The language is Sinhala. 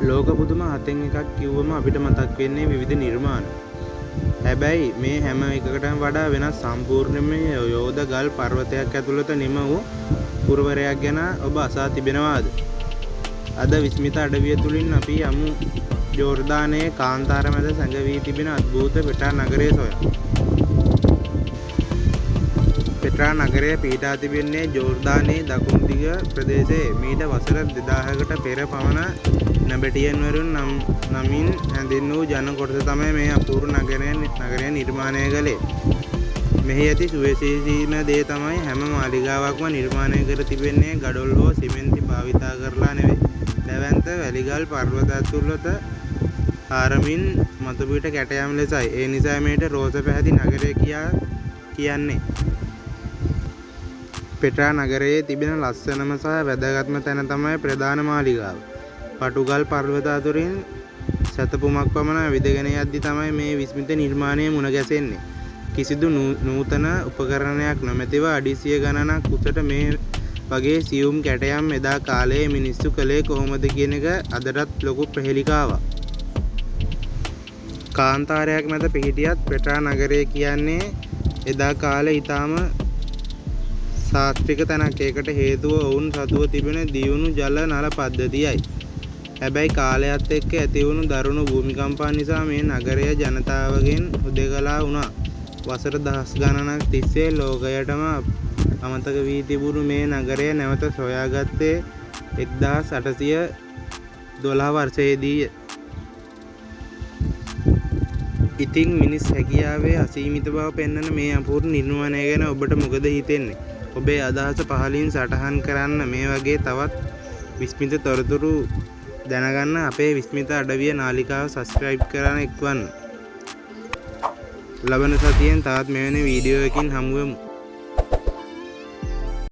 ලෝක පුදුම 7න් එකක් කිව්වම අපිට මතක් වෙන්නේ විවිධ නිර්මාණ. හැබැයි මේ හැම එකකටම වඩා වෙනස් සම්පූර්ණයෙන්ම යෝධ ගල් පර්වතයක් ඇතුළත නිම වූ පුරවරයක් ගැන ඔබ අසා තිබෙනවාද? අද විස්මිත අඩවිය තුලින් අපි යමු ජෝර්දානයේ කාන්තාර මැද සැඟවී තිබෙන අద్භූත පෙට්‍රා නගරය සොයා. පෙට්‍රා නගරය පිහිටා තිබෙන්නේ ජෝර්දානයේ දකුණු දිග ප්‍රදේශයේ. මීට වසර 2000කට පෙර පමණ නැබැටියන්වරුන් නමින් හැඳින්වූ ජන කොටස තමයි මේ අපූර්ව නගරය නිර්මාණය කළේ. මෙහි ඇති සුවිශේෂීම දේ තමයි හැම මාලිගාවක්ම නිර්මාණය කර තිබෙන්නේ ගඩොල් හෝ සිමෙන්ති භාවිතා කරලා නෙවෙයි. දැවැන්ත වැලිගල් පර්වත ඇතුළත ආරමින් මතුපිට කැටයම් ලෙසයි. ඒ නිසා මේට රෝස පැහැති නගරය කියන්නේ. පෙට්‍රා නගරයේ තිබෙන ලස්සනම සහ වැදගත්ම තැන තමයි ප්‍රධාන මාලිගාව. පටුගල් පර්වත අතුරින් සතපුමක් පමණ ඇවිදගෙන යද්දි තමයි මේ විස්මිත නිර්මාණය මුණ ගැසෙන්නේ. කිසිදු නූතන උපකරණයක් නොමැතිව අඩි 100 ගණනක් උසට මේ වගේ සියුම් කැටයම් එදා කාලයේ මිනිස්සු කළේ කොහොමද කියන එක අදටත් ලොකු ප්‍රහෙලිකාවක්. කාන්තාරයක් මැද පිහිටියත් පෙට්‍රා නගරය කියන්නේ එදා කාලේ ඊටාම සාත්‍වික තැනක්. ඒකට හේතුව ඔවුන් සතුව තිබෙන දියුණු ජල නල පද්ධතියයි. හැබැයි කාලයත් එක්ක ඇති වුණු දරුණු භූමිකම්පන් නිසා මේ නගරය ජනතාවගෙන් හුදෙකලා වුණා. වසර දහස් ගණනක් තිස්සේ ලෝකයටම අමතක වී තිබුණු මේ නගරය නැවත සොයාගත්තේ 1812 වර්ෂයේදීය. ඉතින් මිනිස් හැකියාවේ අසීමිත බව පෙන්වන මේ අපූර්ව නිර්මාණය ගැන ඔබට මොකද හිතෙන්නේ? ඔබේ අදහස පහලින් සටහන් කරන්න. මේ වගේ තවත් විස්මිත තොරතුරු දැනගන්න අපේ විස්මිත අඩවිය නාලිකාව සබ්ස්ක්‍රයිබ් කරන්න එක්වන්න. ලබන සතියෙන් තවත් මෙවැනි වීඩියෝ එකකින් හමු වෙමු.